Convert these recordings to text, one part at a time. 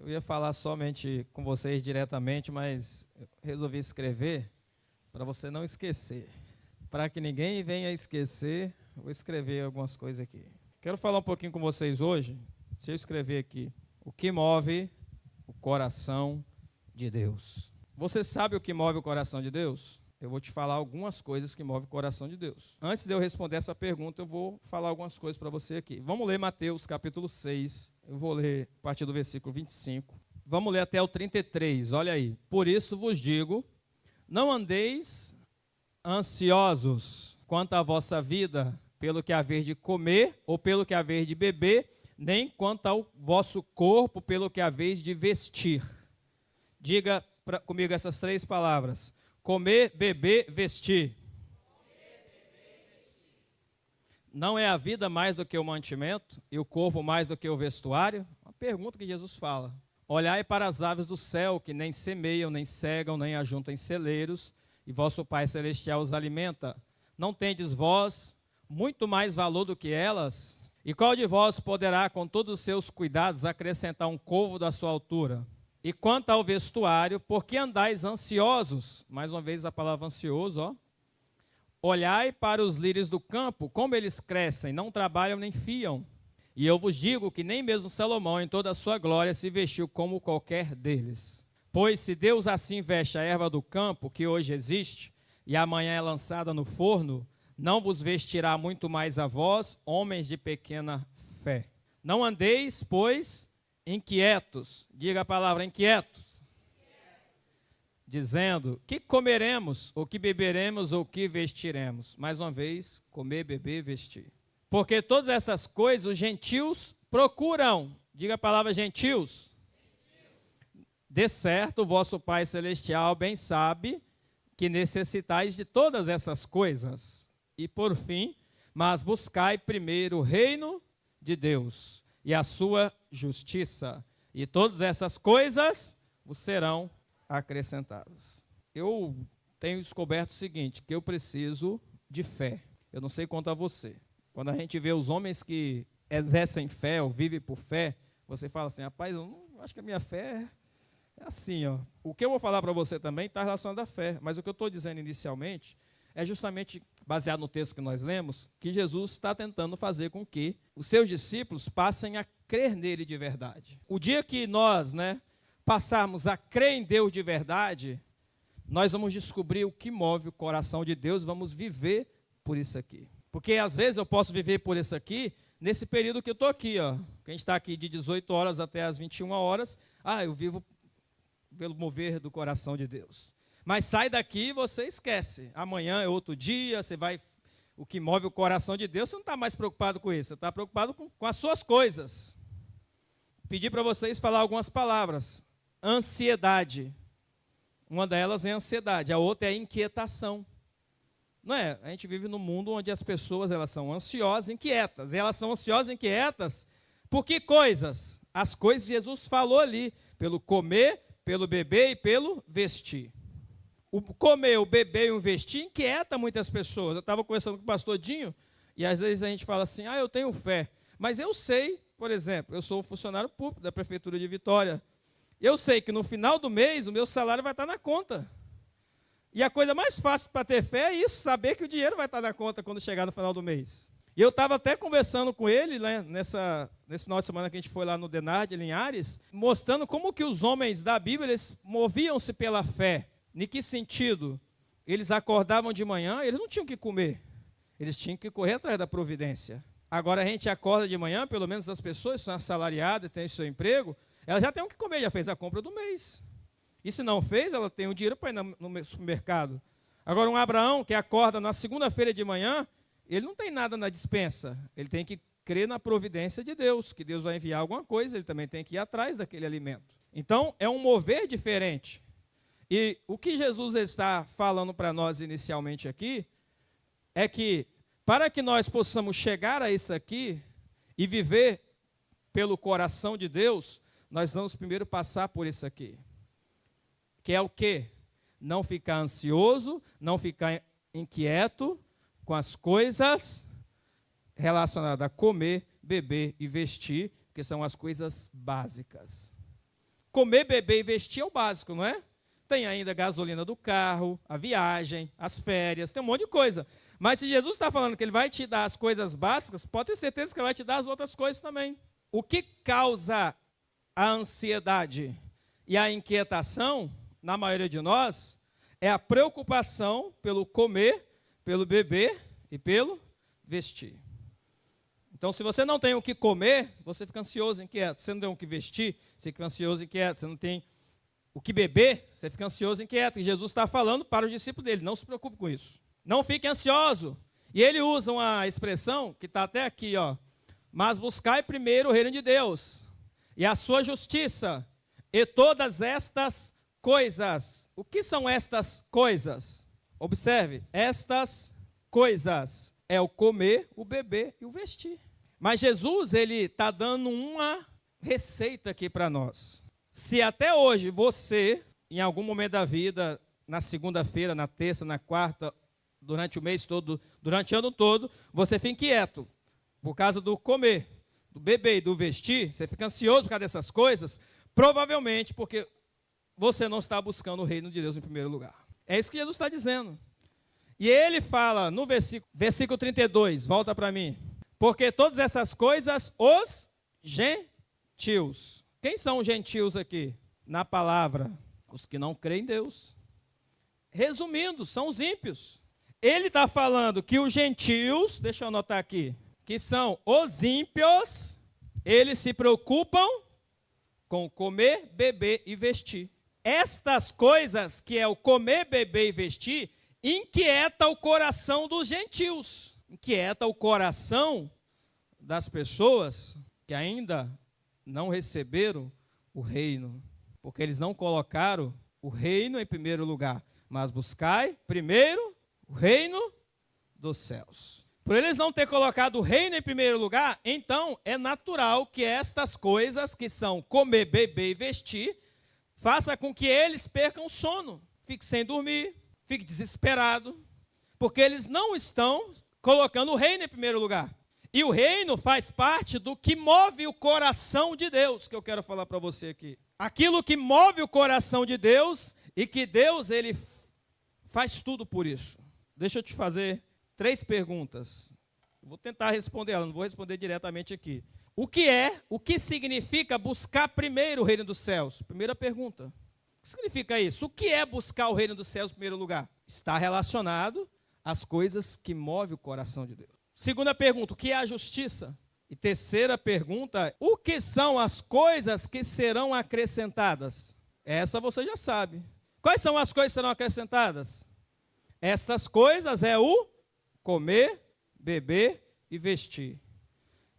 Eu ia falar somente com vocês diretamente, mas eu resolvi escrever para você não esquecer. Para que ninguém venha esquecer, vou escrever algumas coisas aqui. Quero falar um pouquinho com vocês hoje. Se eu escrever aqui, o que move o coração de Deus. Você sabe o que move o coração de Deus? Eu vou te falar algumas coisas que movem o coração de Deus. Antes de eu responder essa pergunta, eu vou falar algumas coisas para você aqui. Vamos ler Mateus capítulo 6. Eu vou ler a partir do versículo 25. Vamos ler até o 33. Olha aí. Por isso vos digo, não andeis ansiosos quanto à vossa vida, pelo que haver de comer ou pelo que haver de beber, nem quanto ao vosso corpo, pelo que haver de vestir. Diga comigo essas três palavras. Comer, beber, vestir. Não é a vida mais do que o mantimento e o corpo mais do que o vestuário? Uma pergunta que Jesus fala. Olhai para as aves do céu, que nem semeiam, nem cegam, nem ajuntam em celeiros, e vosso Pai Celestial os alimenta. Não tendes vós muito mais valor do que elas? E qual de vós poderá, com todos os seus cuidados, acrescentar um côvado da sua altura? E quanto ao vestuário, por que andais ansiosos? Mais uma vez a palavra ansioso, ó. Olhai para os lírios do campo, como eles crescem, não trabalham nem fiam. E eu vos digo que nem mesmo Salomão, em toda a sua glória, se vestiu como qualquer deles. Pois se Deus assim veste a erva do campo, que hoje existe, e amanhã é lançada no forno, não vos vestirá muito mais a vós, homens de pequena fé. Não andeis, pois, inquietos, diga a palavra inquietos, dizendo, que comeremos, ou que beberemos, ou que vestiremos. Mais uma vez, comer, beber, vestir. Porque todas essas coisas os gentios procuram, diga a palavra gentios. De certo, o vosso Pai Celestial bem sabe que necessitais de todas essas coisas. E por fim, mas buscai primeiro o reino de Deus e a sua justiça, e todas essas coisas vos serão acrescentadas. Eu tenho descoberto o seguinte, que eu preciso de fé. Eu não sei quanto a você. Quando a gente vê os homens que exercem fé ou vivem por fé, você fala assim, rapaz, eu não, acho que a minha fé é assim, ó. O que eu vou falar para você também está relacionado à fé, mas o que eu estou dizendo inicialmente é justamente baseado no texto que nós lemos, que Jesus está tentando fazer com que os seus discípulos passem a crer nele de verdade. O dia que nós, passarmos a crer em Deus de verdade, nós vamos descobrir o que move o coração de Deus, vamos viver por isso aqui. Porque às vezes eu posso viver por isso aqui, nesse período que eu estou aqui, ó. Que a gente está aqui de 18 horas até as 21 horas, eu vivo pelo mover do coração de Deus. Mas sai daqui e você esquece. Amanhã é outro dia, você vai... O que move o coração de Deus, você não está mais preocupado com isso, você está preocupado com as suas coisas. Pedi para vocês falar algumas palavras. Ansiedade. Uma delas é ansiedade, a outra é inquietação. Não é? A gente vive num mundo onde as pessoas elas são ansiosas e inquietas. E elas são ansiosas e inquietas por que coisas? As coisas que Jesus falou ali, pelo comer, pelo beber e pelo vestir. O comer, o beber e o vestir inquieta muitas pessoas. Eu estava conversando com o pastor Dinho, e às vezes a gente fala assim, eu tenho fé. Mas eu sei, por exemplo, eu sou funcionário público da Prefeitura de Vitória. Eu sei que no final do mês o meu salário vai estar na conta. E a coisa mais fácil para ter fé é isso, saber que o dinheiro vai estar na conta quando chegar no final do mês. E eu estava até conversando com ele, nesse final de semana que a gente foi lá no Denard, em Linhares, mostrando como que os homens da Bíblia, eles moviam-se pela fé. Em que sentido? Eles acordavam de manhã, eles não tinham que comer. Eles tinham que correr atrás da providência. Agora a gente acorda de manhã, pelo menos as pessoas que são assalariadas e têm seu emprego, elas já têm o que comer, já fez a compra do mês. E se não fez, ela tem o dinheiro para ir no supermercado. Agora um Abraão que acorda na segunda-feira de manhã, ele não tem nada na despensa. Ele tem que crer na providência de Deus, que Deus vai enviar alguma coisa, ele também tem que ir atrás daquele alimento. Então é um mover diferente. E o que Jesus está falando para nós inicialmente aqui, é que para que nós possamos chegar a isso aqui e viver pelo coração de Deus, nós vamos primeiro passar por isso aqui. Que é o quê? Não ficar ansioso, não ficar inquieto com as coisas relacionadas a comer, beber e vestir, que são as coisas básicas. comer, beber e vestir é o básico, não é? Tem ainda a gasolina do carro, a viagem, as férias, tem um monte de coisa. Mas se Jesus está falando que ele vai te dar as coisas básicas, pode ter certeza que ele vai te dar as outras coisas também. O que causa a ansiedade e a inquietação, na maioria de nós, é a preocupação pelo comer, pelo beber e pelo vestir. Então, se você não tem o que comer, você fica ansioso e inquieto. Se você não tem o que vestir, você fica ansioso e inquieto. Se você não tem o que beber, você fica ansioso e inquieto. E Jesus está falando para os discípulos dele, não se preocupe com isso. Não fique ansioso. E ele usa uma expressão que está até aqui, ó. Mas buscai primeiro o reino de Deus e a sua justiça, e todas estas coisas. O que são estas coisas? Observe, estas coisas é o comer, o beber e o vestir. Mas Jesus, ele está dando uma receita aqui para nós. Se até hoje você, em algum momento da vida, na segunda-feira, na terça, na quarta, durante o mês todo, durante o ano todo, você fica inquieto por causa do comer, do beber e do vestir, você fica ansioso por causa dessas coisas, provavelmente porque você não está buscando o reino de Deus em primeiro lugar. É isso que Jesus está dizendo. E ele fala no versículo 32, volta para mim. Porque todas essas coisas, os gentios. Quem são os gentios aqui? Na palavra, os que não creem em Deus. Resumindo, são os ímpios. Ele está falando que os gentios, deixa eu anotar aqui, que são os ímpios, eles se preocupam com comer, beber e vestir. Estas coisas, que é o comer, beber e vestir, inquieta o coração dos gentios. Inquieta o coração das pessoas que ainda não receberam o reino, porque eles não colocaram o reino em primeiro lugar, mas buscai primeiro o reino dos céus. Por eles não ter colocado o reino em primeiro lugar, então é natural que estas coisas, que são comer, beber e vestir, faça com que eles percam o sono, fiquem sem dormir, fiquem desesperados, porque eles não estão colocando o reino em primeiro lugar. E o reino faz parte do que move o coração de Deus, que eu quero falar para você aqui. Aquilo que move o coração de Deus, e que Deus, ele faz tudo por isso. Deixa eu te fazer 3 perguntas. Vou tentar responder elas, não vou responder diretamente aqui. O que significa buscar primeiro o reino dos céus? Primeira pergunta. O que significa isso? O que é buscar o reino dos céus em primeiro lugar? Está relacionado às coisas que movem o coração de Deus. Segunda pergunta, o que é a justiça? E terceira pergunta, o que são as coisas que serão acrescentadas? Essa você já sabe. Quais são as coisas que serão acrescentadas? Estas coisas é o comer, beber e vestir.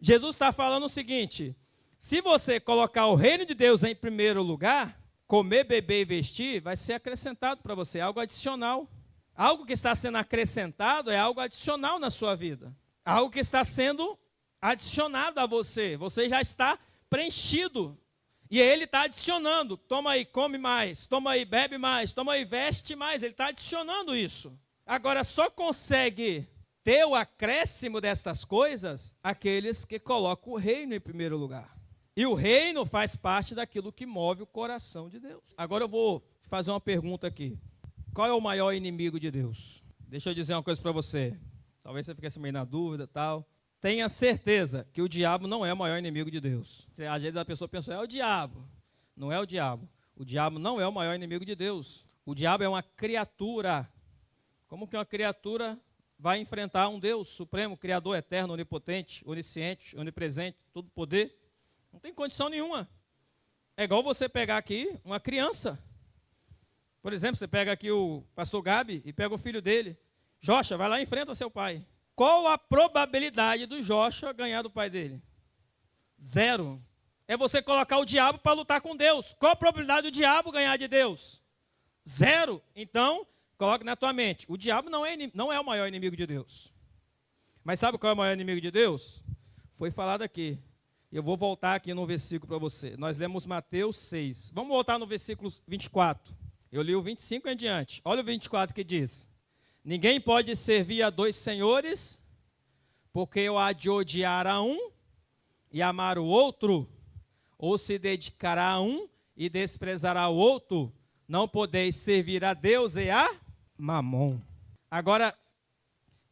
Jesus está falando o seguinte, se você colocar o reino de Deus em primeiro lugar, comer, beber e vestir vai ser acrescentado para você, algo adicional. Algo que está sendo acrescentado é algo adicional na sua vida. Algo que está sendo adicionado a você. Você já está preenchido. E ele está adicionando. Toma aí, come mais. Toma aí, bebe mais. Toma aí, veste mais. Ele está adicionando isso. Agora, só consegue ter o acréscimo destas coisas aqueles que colocam o reino em primeiro lugar. E o reino faz parte daquilo que move o coração de Deus. Agora eu vou fazer uma pergunta aqui. Qual é o maior inimigo de Deus? Deixa eu dizer uma coisa para você. Talvez você fique meio na dúvida e tal. Tenha certeza que o diabo não é o maior inimigo de Deus. Às vezes a pessoa pensa, é o diabo. Não é o diabo. O diabo não é o maior inimigo de Deus. O diabo é uma criatura. Como que uma criatura vai enfrentar um Deus supremo, criador, eterno, onipotente, onisciente, onipresente, todo poder? Não tem condição nenhuma. É igual você pegar aqui uma criança. Por exemplo, você pega aqui o pastor Gabi e pega o filho dele. Joshua, vai lá e enfrenta seu pai. Qual a probabilidade do Joshua ganhar do pai dele? 0. É você colocar o diabo para lutar com Deus. Qual a probabilidade do diabo ganhar de Deus? 0. Então, coloque na tua mente. O diabo não é o maior inimigo de Deus. Mas sabe qual é o maior inimigo de Deus? Foi falado aqui. Eu vou voltar aqui no versículo para você. Nós lemos Mateus 6. Vamos voltar no versículo 24. Eu li o 25 em diante. Olha o 24 que diz. Ninguém pode servir a 2 senhores, porque eu há de odiar a um e amar o outro, ou se dedicará a um e desprezará o outro, não podeis servir a Deus e a Mamon. Agora,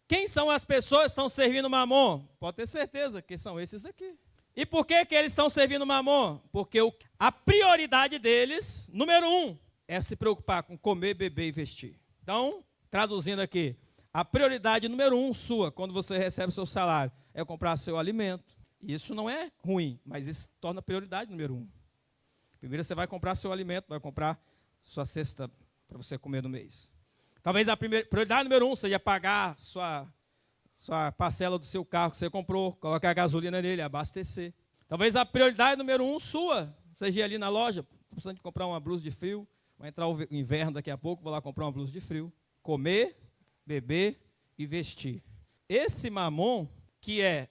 quem são as pessoas que estão servindo Mamon? Pode ter certeza que são esses aqui. E por que eles estão servindo Mamon? Porque a prioridade deles, número 1, é se preocupar com comer, beber e vestir. Então, traduzindo aqui, a prioridade número 1 sua, quando você recebe o seu salário, é comprar seu alimento. Isso não é ruim, mas isso torna prioridade número 1. Primeiro você vai comprar seu alimento, vai comprar sua cesta para você comer no mês. Talvez a prioridade número 1 seja pagar sua parcela do seu carro que você comprou, colocar gasolina nele, abastecer. Talvez a prioridade número 1 sua seja ir ali na loja, precisando de comprar uma blusa de frio, vai entrar o inverno daqui a pouco, vou lá comprar uma blusa de frio. Comer, beber e vestir. Esse mamon, que é,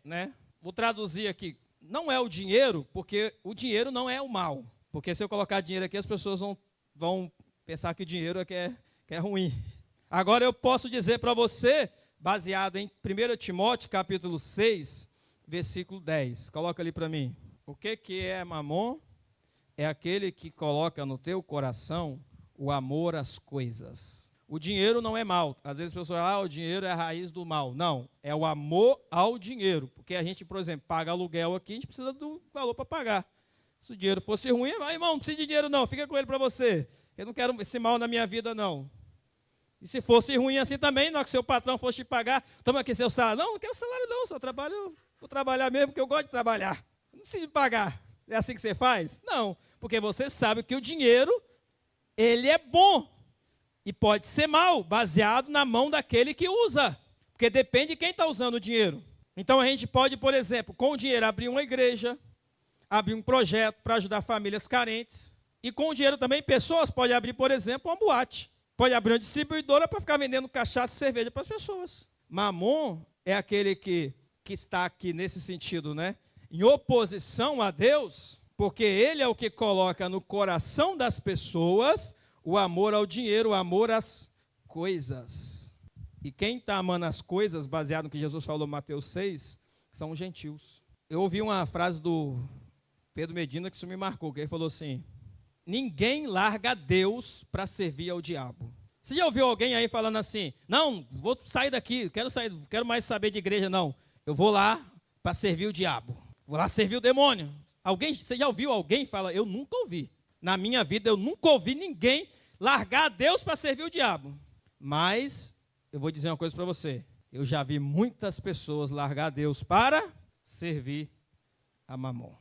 vou traduzir aqui, não é o dinheiro, porque o dinheiro não é o mal. Porque se eu colocar dinheiro aqui, as pessoas vão pensar que o dinheiro é que é ruim. Agora eu posso dizer para você, baseado em 1 Timóteo, capítulo 6, versículo 10. Coloca ali para mim. O que é mamon? É aquele que coloca no teu coração o amor às coisas. O dinheiro não é mal. Às vezes as pessoas falam, o dinheiro é a raiz do mal. Não, é o amor ao dinheiro. Porque a gente, por exemplo, paga aluguel aqui, a gente precisa do valor para pagar. Se o dinheiro fosse ruim, irmão, não precisa de dinheiro não, fica com ele para você. Eu não quero esse mal na minha vida não. E se fosse ruim assim também, na hora que seu patrão fosse te pagar, toma aqui seu salário. Não quero salário não, só trabalho, vou trabalhar mesmo porque eu gosto de trabalhar. Não precisa de pagar. É assim que você faz? Não, porque você sabe que o dinheiro, ele é bom. E pode ser mal, baseado na mão daquele que usa. Porque depende de quem está usando o dinheiro. Então a gente pode, por exemplo, com o dinheiro abrir uma igreja, abrir um projeto para ajudar famílias carentes. E com o dinheiro também, pessoas podem abrir, por exemplo, uma boate. Pode abrir uma distribuidora para ficar vendendo cachaça e cerveja para as pessoas. Mamon é aquele que está aqui nesse sentido, em oposição a Deus, porque ele é o que coloca no coração das pessoas o amor ao dinheiro, o amor às coisas. E quem está amando as coisas, baseado no que Jesus falou em Mateus 6, são os gentios. Eu ouvi uma frase do Pedro Medina que isso me marcou, que ele falou assim: ninguém larga Deus para servir ao diabo. Você já ouviu alguém aí falando assim, não, vou sair daqui, quero mais saber de igreja, não. Eu vou lá para servir o diabo. Vou lá servir o demônio. Você já ouviu alguém falar? Eu nunca ouvi. Na minha vida, eu nunca ouvi ninguém largar Deus para servir o diabo. Mas, eu vou dizer uma coisa para você. Eu já vi muitas pessoas largar Deus para servir a mamon.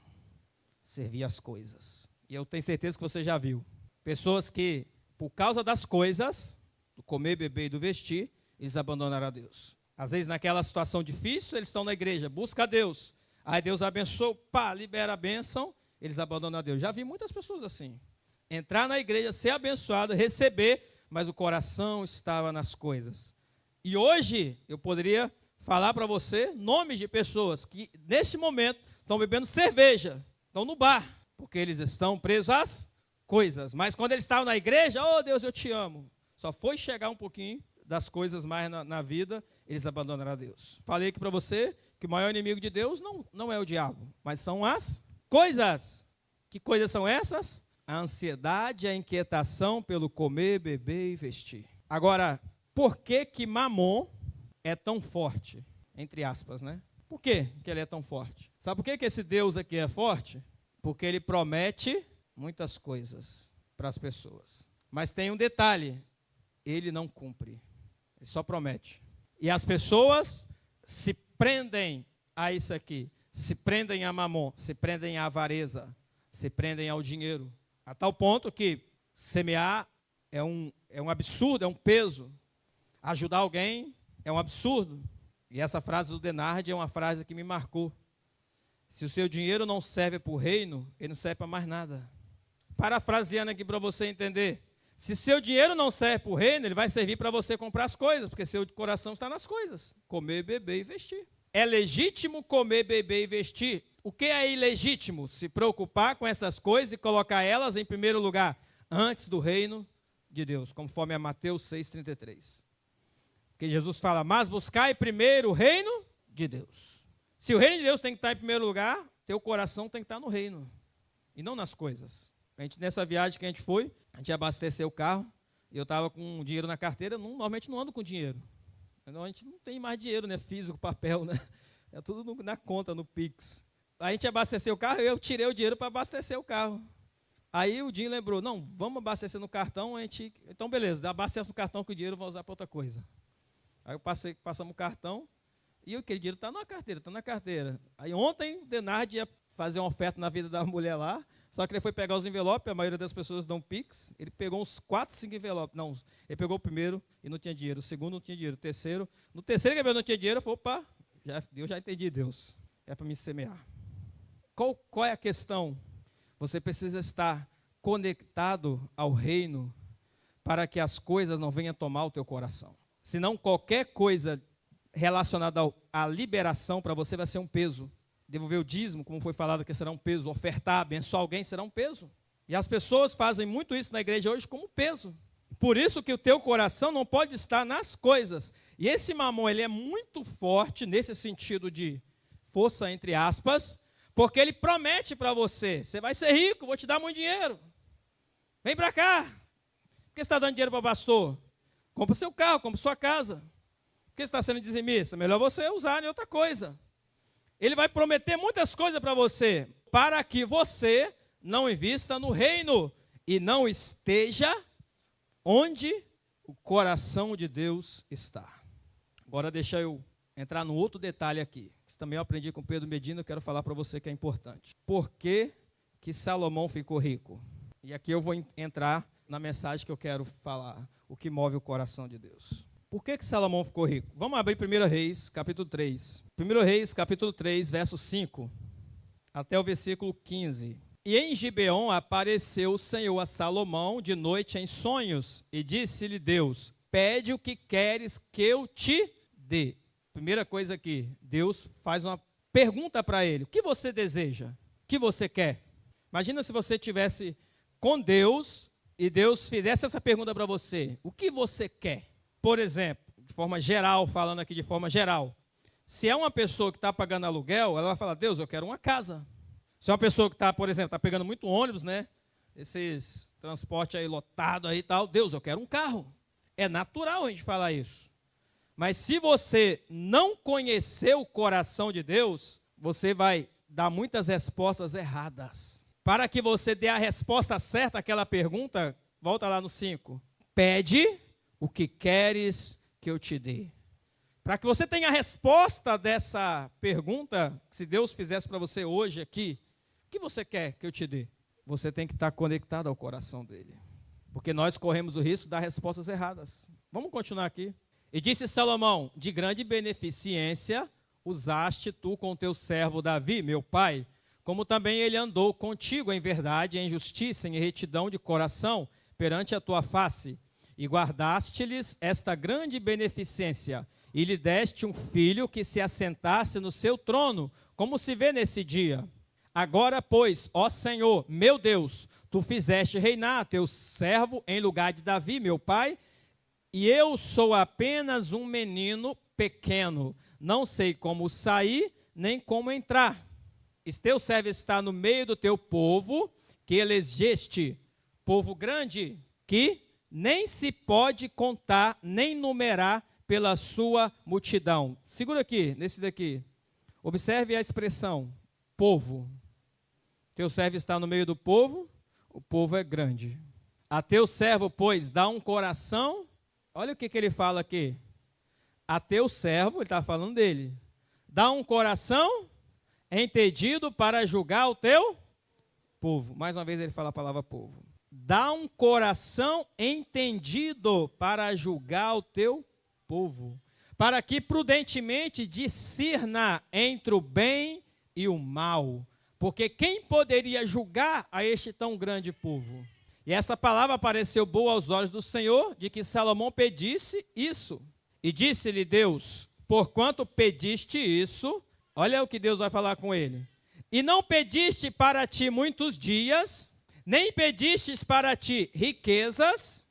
Servir as coisas. E eu tenho certeza que você já viu. Pessoas que, por causa das coisas, do comer, beber e do vestir, eles abandonaram a Deus. Às vezes, naquela situação difícil, eles estão na igreja, busca a Deus. Aí Deus abençoa, libera a bênção, eles abandonam a Deus. Já vi muitas pessoas assim. Entrar na igreja, ser abençoado, receber, mas o coração estava nas coisas. E hoje, eu poderia falar para você nomes de pessoas que, neste momento, estão bebendo cerveja, estão no bar, porque eles estão presos às coisas. Mas quando eles estavam na igreja, oh Deus, eu te amo. Só foi chegar um pouquinho das coisas mais na vida, eles abandonaram a Deus. Falei aqui para você que o maior inimigo de Deus não é o diabo, mas são as coisas. Que coisas são essas? A ansiedade, a inquietação pelo comer, beber e vestir. Agora, por que mamon é tão forte? Entre aspas, Por que ele é tão forte? Sabe por que esse Deus aqui é forte? Porque ele promete muitas coisas para as pessoas. Mas tem um detalhe, ele não cumpre. Ele só promete. E as pessoas se prendem a isso aqui. Se prendem a mamon, se prendem à avareza, se prendem ao dinheiro. A tal ponto que semear é um absurdo, é um peso. Ajudar alguém é um absurdo. E essa frase do Denard é uma frase que me marcou. Se o seu dinheiro não serve para o reino, ele não serve para mais nada. Parafraseando aqui para você entender. Se seu dinheiro não serve para o reino, ele vai servir para você comprar as coisas, porque seu coração está nas coisas. Comer, beber e vestir. É legítimo comer, beber e vestir. O que é ilegítimo? Se preocupar com essas coisas e colocar elas em primeiro lugar, antes do reino de Deus, conforme a Mateus 6,33. Porque Jesus fala, mas buscai primeiro o reino de Deus. Se o reino de Deus tem que estar em primeiro lugar, teu coração tem que estar no reino, e não nas coisas. Nessa viagem que a gente foi, a gente abasteceu o carro, e eu estava com dinheiro na carteira, normalmente não ando com dinheiro. A gente não tem mais dinheiro, né, físico, papel, né? É tudo na conta, no Pix. Aí a gente abasteceu o carro, eu tirei o dinheiro para abastecer o carro. Aí o Dinho lembrou, não, vamos abastecer no cartão, então beleza, abastece no cartão que o dinheiro vai usar para outra coisa. Aí passamos o cartão, e aquele dinheiro está na carteira. Aí ontem o Denardi ia fazer uma oferta na vida da mulher lá, só que ele foi pegar os envelopes, a maioria das pessoas dão Pix, ele pegou uns 4, 5 envelopes. Não, ele pegou o primeiro e não tinha dinheiro, o segundo não tinha dinheiro, o terceiro. No terceiro que ele não tinha dinheiro, eu falei, opa, eu já entendi Deus, é para me semear. Qual é a questão? Você precisa estar conectado ao reino para que as coisas não venham tomar o teu coração. Senão qualquer coisa relacionada à liberação para você vai ser um peso. Devolver o dízimo, como foi falado que será um peso. Ofertar, abençoar alguém será um peso. E as pessoas fazem muito isso na igreja hoje como peso. Por isso que o teu coração não pode estar nas coisas. E esse mamon, ele é muito forte nesse sentido de força, entre aspas, porque ele promete para você, você vai ser rico, vou te dar muito dinheiro. Vem para cá. Por que você está dando dinheiro para o pastor? Compra seu carro, compra sua casa. Por que você está sendo dizimista? Melhor você usar em outra coisa. Ele vai prometer muitas coisas para você, para que você não invista no reino e não esteja onde o coração de Deus está. Agora deixa eu entrar no outro detalhe aqui. Isso também eu aprendi com Pedro Medina, eu quero falar para você que é importante. Por que Salomão ficou rico? E aqui eu vou entrar na mensagem que eu quero falar, o que move o coração de Deus. Por que Salomão ficou rico? Vamos abrir 1 Reis, capítulo 3. 1 Reis, capítulo 3, verso 5, até o versículo 15. E em Gibeon apareceu o Senhor a Salomão de noite em sonhos, e disse-lhe Deus, pede o que queres que eu te dê. Primeira coisa aqui, Deus faz uma pergunta para ele, o que você deseja? O que você quer? Imagina se você estivesse com Deus, e Deus fizesse essa pergunta para você, o que você quer? Por exemplo, de forma geral, falando aqui de forma geral, se é uma pessoa que está pagando aluguel, ela vai falar, Deus, eu quero uma casa. Se é uma pessoa que está, por exemplo, está pegando muito ônibus, né? Esses transportes aí lotados aí e tal, Deus, eu quero um carro. É natural a gente falar isso. Mas se você não conhecer o coração de Deus, você vai dar muitas respostas erradas. Para que você dê a resposta certa àquela pergunta, volta lá no 5. Pede o que queres que eu te dê. Para que você tenha a resposta dessa pergunta, se Deus fizesse para você hoje aqui, o que você quer que eu te dê? Você tem que estar conectado ao coração dele. Porque nós corremos o risco de dar respostas erradas. Vamos continuar aqui. E disse Salomão, de grande beneficência usaste tu com teu servo Davi, meu pai, como também ele andou contigo em verdade, em justiça, em retidão de coração, perante a tua face. E guardaste-lhes esta grande beneficência, e lhe deste um filho que se assentasse no seu trono, como se vê nesse dia. Agora, pois, ó Senhor, meu Deus, tu fizeste reinar teu servo em lugar de Davi, meu pai, e eu sou apenas um menino pequeno, não sei como sair, nem como entrar. Teu servo está no meio do teu povo, que elegeste, povo grande, que nem se pode contar, nem numerar pela sua multidão. Segura aqui, nesse daqui. Observe a expressão, povo. Teu servo está no meio do povo, o povo é grande. A teu servo, pois, dá um coração. Olha o que ele fala aqui. A teu servo, ele está falando dele. Dá um coração entendido para julgar o teu povo. Mais uma vez ele fala a palavra povo. Dá um coração entendido para julgar o teu povo, para que prudentemente discirna entre o bem e o mal, porque quem poderia julgar a este tão grande povo? E essa palavra pareceu boa aos olhos do Senhor, de que Salomão pedisse isso. E disse-lhe Deus, porquanto pediste isso, olha o que Deus vai falar com ele, e não pediste para ti muitos dias, nem pedistes para ti riquezas,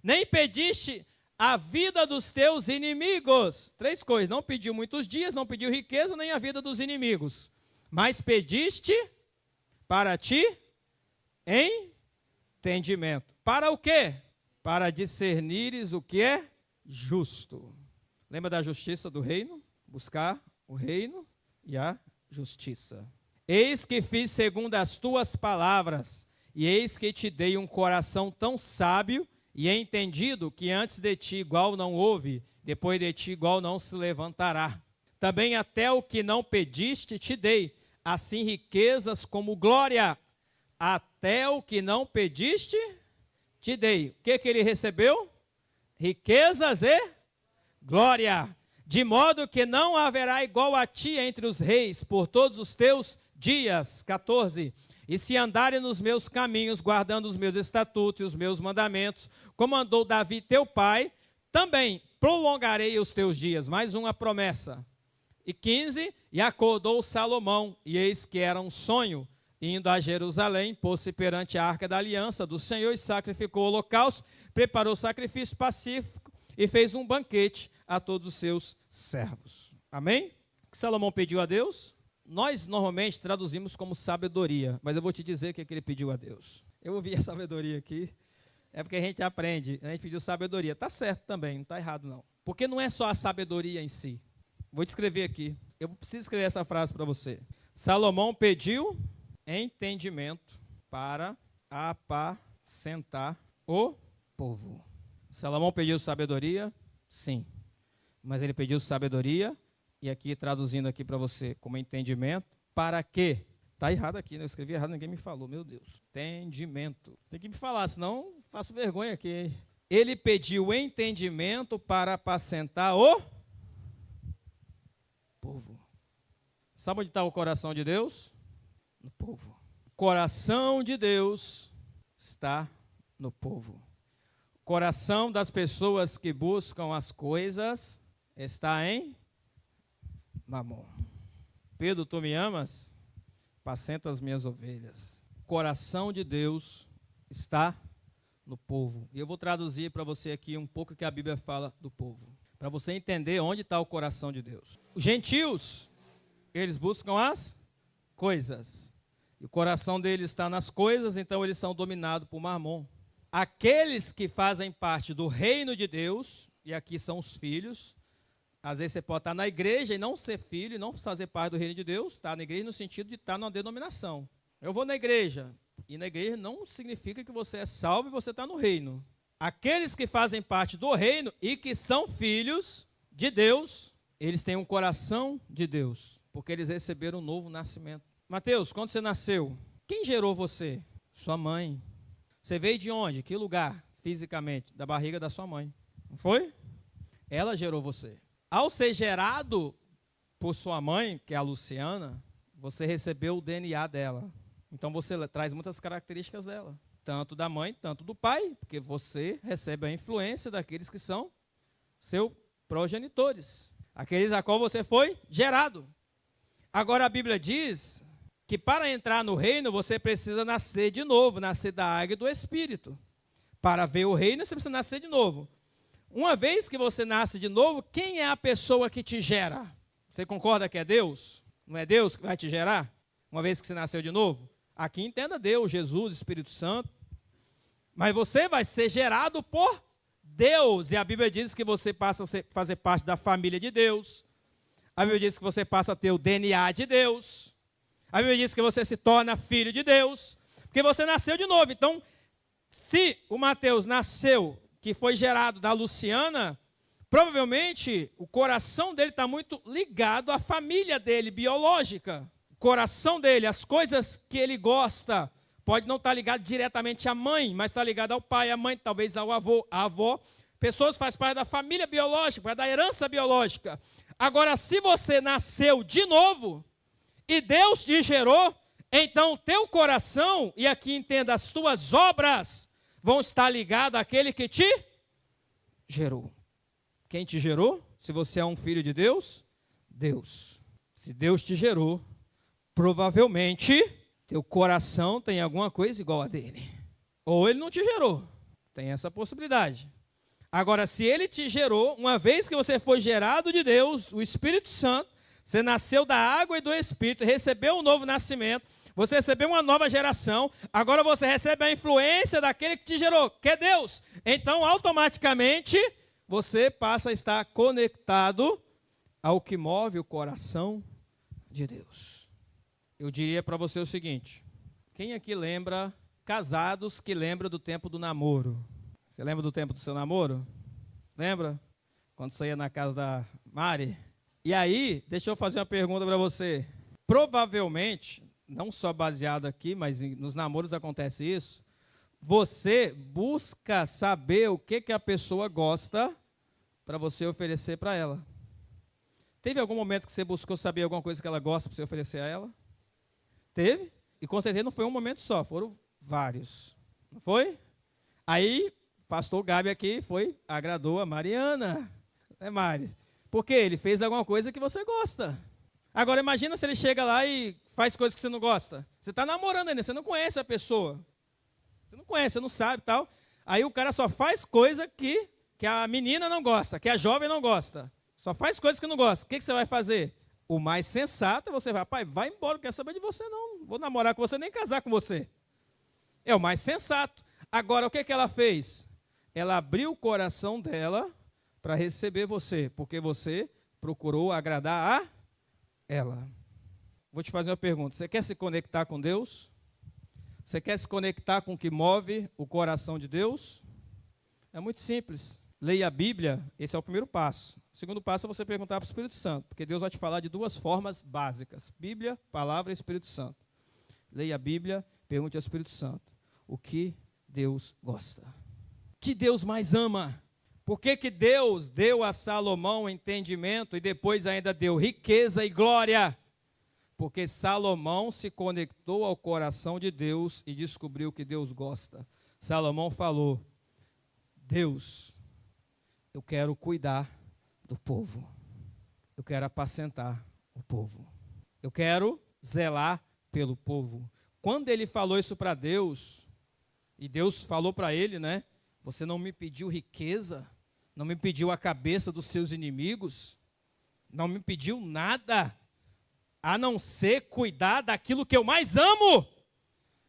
nem pediste a vida dos teus inimigos. 3 coisas, não pediu muitos dias, não pediu riqueza, nem a vida dos inimigos. Mas pediste para ti entendimento. Para o quê? Para discernires o que é justo. Lembra da justiça do reino? Buscar o reino e a justiça. Eis que fiz segundo as tuas palavras, e eis que te dei um coração tão sábio e entendido, que antes de ti igual não houve, depois de ti igual não se levantará. Também até o que não pediste te dei, assim riquezas como glória. Até o que não pediste te dei. O que ele recebeu? Riquezas e glória. De modo que não haverá igual a ti entre os reis por todos os teus dias. 14. E se andarem nos meus caminhos, guardando os meus estatutos e os meus mandamentos, como andou Davi teu pai, também prolongarei os teus dias. Mais uma promessa. E 15. E acordou Salomão, e eis que era um sonho, indo a Jerusalém, pôs-se perante a arca da aliança do Senhor e sacrificou o holocausto, preparou sacrifício pacífico e fez um banquete a todos os seus servos. Amém? O que Salomão pediu a Deus? Nós normalmente traduzimos como sabedoria, mas eu vou te dizer o que ele pediu a Deus. Eu ouvi a sabedoria aqui, é porque a gente aprende, a gente pediu sabedoria. Está certo também, não está errado não. Porque não é só a sabedoria em si. Vou te escrever aqui, eu preciso escrever essa frase para você. Salomão pediu entendimento para apacentar o povo. Salomão pediu sabedoria? Sim. Mas ele pediu sabedoria, e aqui traduzindo aqui para você como entendimento, para quê? Está errado aqui, né? Eu escrevi errado, ninguém me falou, meu Deus. Entendimento. Tem que me falar, senão faço vergonha aqui. Ele pediu entendimento para apacentar o povo. Sabe onde está o coração de Deus? No povo. O coração de Deus está no povo. O coração das pessoas que buscam as coisas está em Mamon. Pedro, tu me amas? Apacenta as minhas ovelhas. O coração de Deus está no povo. E eu vou traduzir para você aqui um pouco o que a Bíblia fala do povo, para você entender onde está o coração de Deus. Os gentios, eles buscam as coisas. E o coração deles está nas coisas, então eles são dominados por Mamon. Aqueles que fazem parte do reino de Deus, e aqui são os filhos. Às vezes você pode estar na igreja e não ser filho, e não fazer parte do reino de Deus. Estar na igreja no sentido de estar numa denominação. Eu vou na igreja, e na igreja não significa que você é salvo e você está no reino. Aqueles que fazem parte do reino e que são filhos de Deus, eles têm um coração de Deus, porque eles receberam um novo nascimento. Mateus, quando você nasceu, quem gerou você? Sua mãe. Você veio de onde? Que lugar, fisicamente? Da barriga da sua mãe. Não foi? Ela gerou você. Ao ser gerado por sua mãe, que é a Luciana, você recebeu o DNA dela. Então você traz muitas características dela. Tanto da mãe, tanto do pai, porque você recebe a influência daqueles que são seus progenitores. Aqueles a qual você foi gerado. Agora a Bíblia diz que para entrar no reino você precisa nascer de novo, nascer da água e do Espírito. Para ver o reino você precisa nascer de novo. Uma vez que você nasce de novo, quem é a pessoa que te gera? Você concorda que é Deus? Não é Deus que vai te gerar? Uma vez que você nasceu de novo? Aqui entenda Deus, Jesus, Espírito Santo. Mas você vai ser gerado por Deus. E a Bíblia diz que você passa a fazer parte da família de Deus. A Bíblia diz que você passa a ter o DNA de Deus. A Bíblia diz que você se torna filho de Deus. Porque você nasceu de novo. Então, se o Mateus nasceu, que foi gerado da Luciana, provavelmente o coração dele está muito ligado à família dele, biológica. O coração dele, as coisas que ele gosta, pode não estar ligado diretamente à mãe, mas está ligado ao pai, à mãe, talvez ao avô, à avó. Pessoas que fazem parte da família biológica, da herança biológica. Agora, se você nasceu de novo e Deus te gerou, então o teu coração, e aqui entenda, as tuas obras vão estar ligadas àquele que te gerou. Quem te gerou? Se você é um filho de Deus, Deus. Se Deus te gerou, provavelmente teu coração tem alguma coisa igual a dele. Ou ele não te gerou. Tem essa possibilidade. Agora, se ele te gerou, uma vez que você foi gerado de Deus, o Espírito Santo, você nasceu da água e do Espírito, recebeu um novo nascimento, você recebeu uma nova geração, agora você recebe a influência daquele que te gerou, que é Deus. Então, automaticamente, você passa a estar conectado ao que move o coração de Deus. Eu diria para você o seguinte: quem aqui lembra, casados que lembram do tempo do namoro? Você lembra do tempo do seu namoro? Lembra? Quando você ia na casa da Mari? E aí, deixa eu fazer uma pergunta para você. Provavelmente, não só baseado aqui, mas nos namoros acontece isso, você busca saber o que a pessoa gosta para você oferecer para ela. Teve algum momento que você buscou saber alguma coisa que ela gosta para você oferecer a ela? Teve? E com certeza não foi um momento só, foram vários. Não foi? Aí, pastor Gabi aqui agradou a Mariana. Né, Mari? Porque ele fez alguma coisa que você gosta. Agora, imagina se ele chega lá e faz coisas que você não gosta. Você está namorando ainda, você não conhece a pessoa. Você não conhece, você não sabe e tal. Aí o cara só faz coisa que a menina não gosta, que a jovem não gosta. Só faz coisas que não gosta. O que você vai fazer? O mais sensato é você vai, pai, vai embora, não quero saber de você não. Não vou namorar com você, nem casar com você. É o mais sensato. Agora, o que ela fez? Ela abriu o coração dela para receber você, porque você procurou agradar a ela. Vou te fazer uma pergunta. Você quer se conectar com Deus? Você quer se conectar com o que move o coração de Deus? É muito simples. Leia a Bíblia, esse é o primeiro passo. O segundo passo é você perguntar para o Espírito Santo, porque Deus vai te falar de duas formas básicas: Bíblia, palavra e Espírito Santo. Leia a Bíblia, pergunte ao Espírito Santo o que Deus gosta. O que Deus mais ama? Por que Deus deu a Salomão entendimento e depois ainda deu riqueza e glória? Porque Salomão se conectou ao coração de Deus e descobriu que Deus gosta. Salomão falou: Deus, eu quero cuidar do povo. Eu quero apacentar o povo. Eu quero zelar pelo povo. Quando ele falou isso para Deus, e Deus falou para ele, né? Você não me pediu riqueza, não me pediu a cabeça dos seus inimigos, não me pediu nada, a não ser cuidar daquilo que eu mais amo.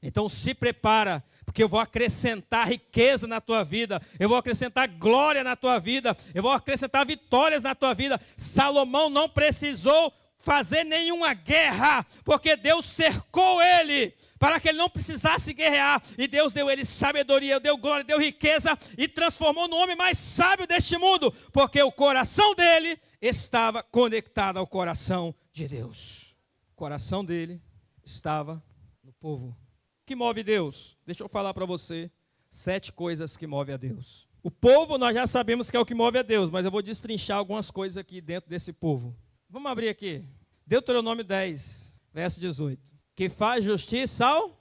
Então se prepara, porque eu vou acrescentar riqueza na tua vida, eu vou acrescentar glória na tua vida, eu vou acrescentar vitórias na tua vida. Salomão não precisou fazer nenhuma guerra, porque Deus cercou ele, para que ele não precisasse guerrear, e Deus deu ele sabedoria, deu glória, deu riqueza, e transformou no homem mais sábio deste mundo, porque o coração dele estava conectado ao coração de Deus. O coração dele estava no povo. O que move Deus? Deixa eu falar para você 7 coisas que movem a Deus. O povo nós já sabemos que é o que move a Deus, mas eu vou destrinchar algumas coisas aqui dentro desse povo. Vamos abrir aqui. Deuteronômio 10, verso 18. Que faz justiça ao,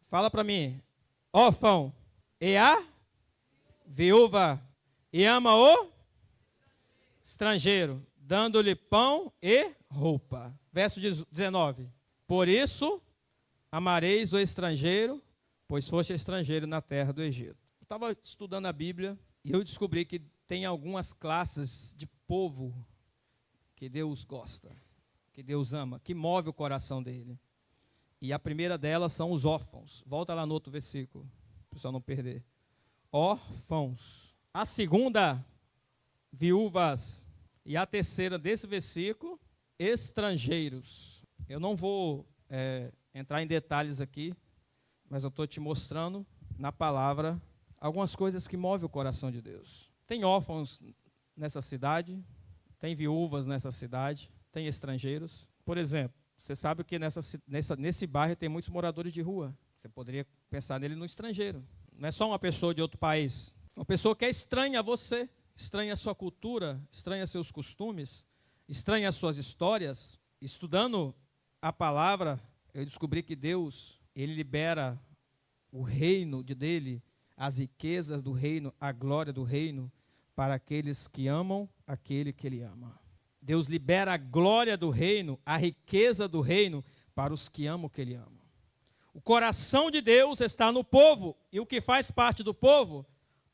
fala para mim, órfão e a viúva, e ama o estrangeiro, dando-lhe pão e roupa. Verso 19. Por isso amareis o estrangeiro, pois foste estrangeiro na terra do Egito. Eu estava estudando a Bíblia e eu descobri que tem algumas classes de povo que Deus gosta, que Deus ama, que move o coração dele. E a primeira delas são os órfãos. Volta lá no outro versículo, para o pessoal não perder. Órfãos. A segunda, viúvas. E a terceira desse versículo, estrangeiros. Eu não vou entrar em detalhes aqui, mas eu estou te mostrando na palavra algumas coisas que movem o coração de Deus. Tem órfãos nessa cidade, tem viúvas nessa cidade, tem estrangeiros. Por exemplo, você sabe que nesse bairro tem muitos moradores de rua. Você poderia pensar nele no estrangeiro. Não é só uma pessoa de outro país. Uma pessoa que é estranha a você, estranha a sua cultura, estranha seus costumes, estranha as suas histórias. Estudando a palavra, eu descobri que Deus, ele libera o reino dele, as riquezas do reino, a glória do reino, para aqueles que amam aquele que ele ama. Deus libera a glória do reino, a riqueza do reino, para os que amam o que ele ama. O coração de Deus está no povo, e o que faz parte do povo?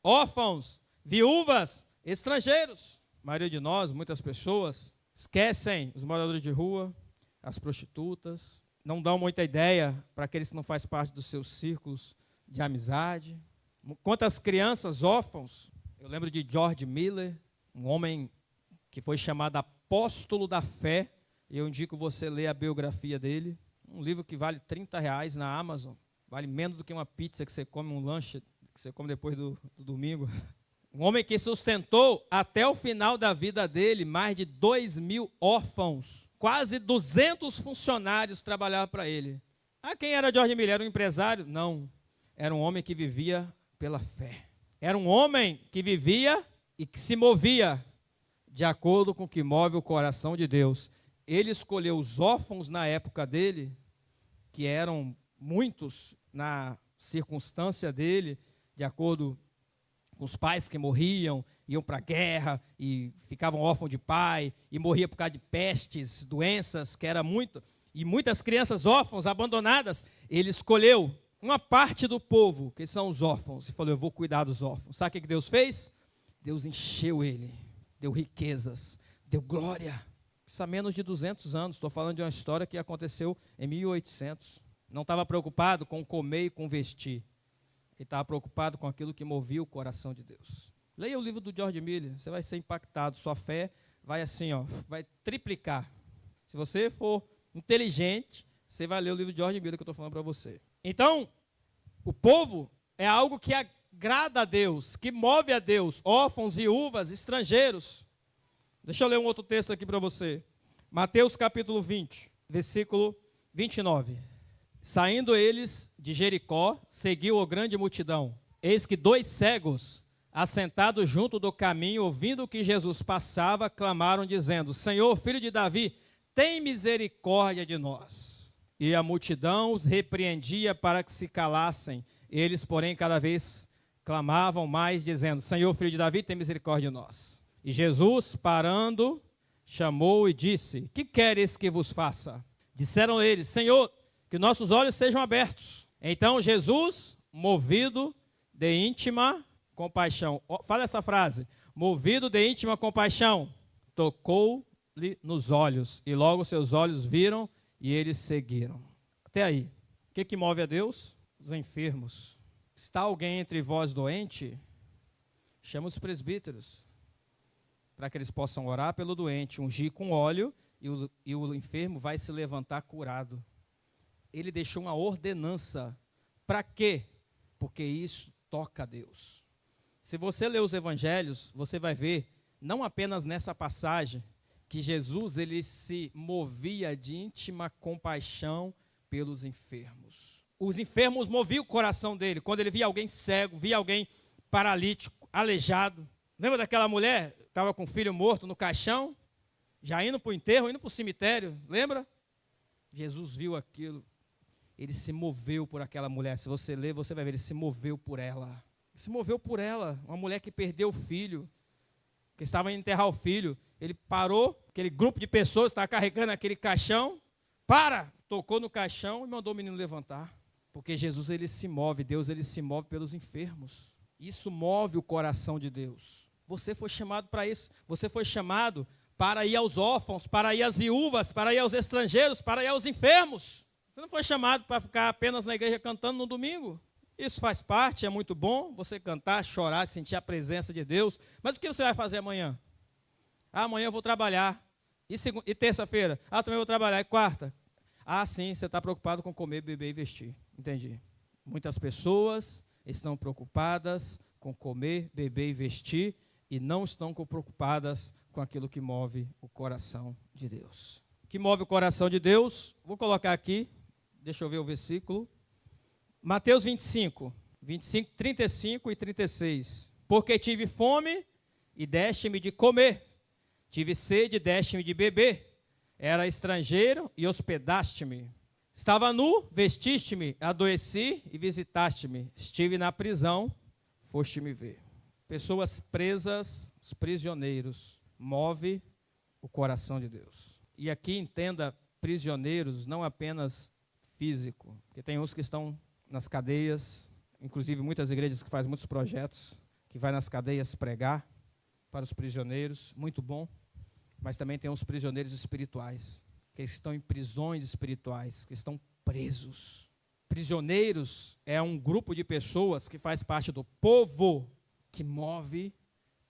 Órfãos, viúvas, estrangeiros. A maioria de nós, muitas pessoas, esquecem os moradores de rua, as prostitutas, não dão muita ideia para aqueles que não fazem parte dos seus círculos de amizade. Quantas crianças órfãos, eu lembro de George Miller, um homem que foi chamado apóstolo da fé, e eu indico você ler a biografia dele, um livro que vale R$30 na Amazon, vale menos do que uma pizza que você come, um lanche que você come depois do domingo. Um homem que sustentou até o final da vida dele mais de 2.000 órfãos. Quase 200 funcionários trabalhavam para ele. Quem era George Miller? Era um empresário? Não. Era um homem que vivia pela fé. Era um homem que vivia e que se movia de acordo com o que move o coração de Deus. Ele escolheu os órfãos na época dele, que eram muitos na circunstância dele, de acordo com os pais que morriam, iam para a guerra e ficavam órfãos de pai, e morriam por causa de pestes, doenças, que era muito, e muitas crianças órfãos, abandonadas. Ele escolheu uma parte do povo, que são os órfãos, e falou, eu vou cuidar dos órfãos. Sabe o que Deus fez? Deus encheu ele, deu riquezas, deu glória. Isso há menos de 200 anos, estou falando de uma história que aconteceu em 1800. Não estava preocupado com comer e com vestir. Ele estava preocupado com aquilo que movia o coração de Deus. Leia o livro do George Miller, você vai ser impactado. Sua fé vai assim, vai triplicar. Se você for inteligente, você vai ler o livro de George Miller que eu estou falando para você. Então, o povo é algo que agrada a Deus, que move a Deus. Órfãos, viúvas, estrangeiros. Deixa eu ler um outro texto aqui para você. Mateus capítulo 20, versículo 29. Saindo eles de Jericó, seguiu a grande multidão. Eis que 2 cegos, assentados junto do caminho, ouvindo que Jesus passava, clamaram, dizendo, Senhor, filho de Davi, tem misericórdia de nós. E a multidão os repreendia para que se calassem. Eles, porém, cada vez clamavam mais, dizendo, Senhor, filho de Davi, tem misericórdia de nós. E Jesus, parando, chamou e disse, que queres que vos faça? Disseram eles, Senhor, que nossos olhos sejam abertos. Então Jesus, movido de íntima compaixão, fala essa frase, movido de íntima compaixão, tocou-lhe nos olhos, e logo seus olhos viram e eles seguiram. Até aí, o que move a Deus? Os enfermos. Está alguém entre vós doente? Chama os presbíteros, para que eles possam orar pelo doente, ungir com óleo, e o enfermo vai se levantar curado. Ele deixou uma ordenança. Para quê? Porque isso toca a Deus. Se você ler os evangelhos, você vai ver, não apenas nessa passagem, que Jesus ele se movia de íntima compaixão pelos enfermos. Os enfermos moviam o coração dele. Quando ele via alguém cego, via alguém paralítico, aleijado. Lembra daquela mulher? Estava com o filho morto no caixão, já indo para o enterro, indo para o cemitério. Lembra? Jesus viu aquilo. Ele se moveu por aquela mulher. Se você ler, você vai ver, ele se moveu por ela. Ele se moveu por ela. Uma mulher que perdeu o filho, que estava indo enterrar o filho. Ele parou, aquele grupo de pessoas estava carregando aquele caixão. Tocou no caixão e mandou o menino levantar. Porque Jesus, ele se move, Deus, ele se move pelos enfermos. Isso move o coração de Deus. Você foi chamado para isso. Você foi chamado para ir aos órfãos, para ir às viúvas, para ir aos estrangeiros, para ir aos enfermos. Você não foi chamado para ficar apenas na igreja cantando no domingo. Isso faz parte, é muito bom, você cantar, chorar, sentir a presença de Deus. Mas o que você vai fazer amanhã? Amanhã eu vou trabalhar. E terça-feira? Também vou trabalhar. E quarta? Sim, você está preocupado com comer, beber e vestir. Entendi. Muitas pessoas estão preocupadas com comer, beber e vestir e não estão preocupadas com aquilo que move o coração de Deus. O que move o coração de Deus? Vou colocar aqui. Deixa eu ver o versículo. Mateus 25, 35 e 36. Porque tive fome e deste-me de comer. Tive sede e deste-me de beber. Era estrangeiro e hospedaste-me. Estava nu, vestiste-me. Adoeci e visitaste-me. Estive na prisão, foste-me ver. Pessoas presas, os prisioneiros, move o coração de Deus. E aqui entenda prisioneiros, não apenas físico, porque tem uns que estão nas cadeias, inclusive muitas igrejas que fazem muitos projetos, que vai nas cadeias pregar para os prisioneiros, muito bom, mas também tem uns prisioneiros espirituais, aqueles que estão em prisões espirituais, que estão presos. Prisioneiros é um grupo de pessoas que faz parte do povo que move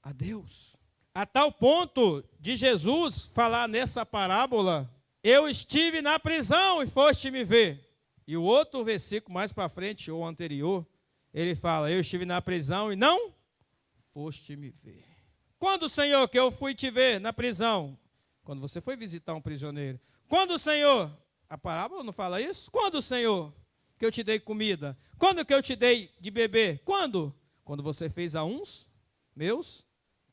a Deus. A tal ponto de Jesus falar nessa parábola, eu estive na prisão e foste me ver. E o outro versículo mais para frente, ou anterior, ele fala, eu estive na prisão e não foste me ver. Quando, Senhor, que eu fui te ver na prisão? Quando você foi visitar um prisioneiro. Quando, Senhor? A parábola não fala isso? Quando, Senhor, que eu te dei comida? Quando que eu te dei de beber? Quando? Quando você fez a uns meus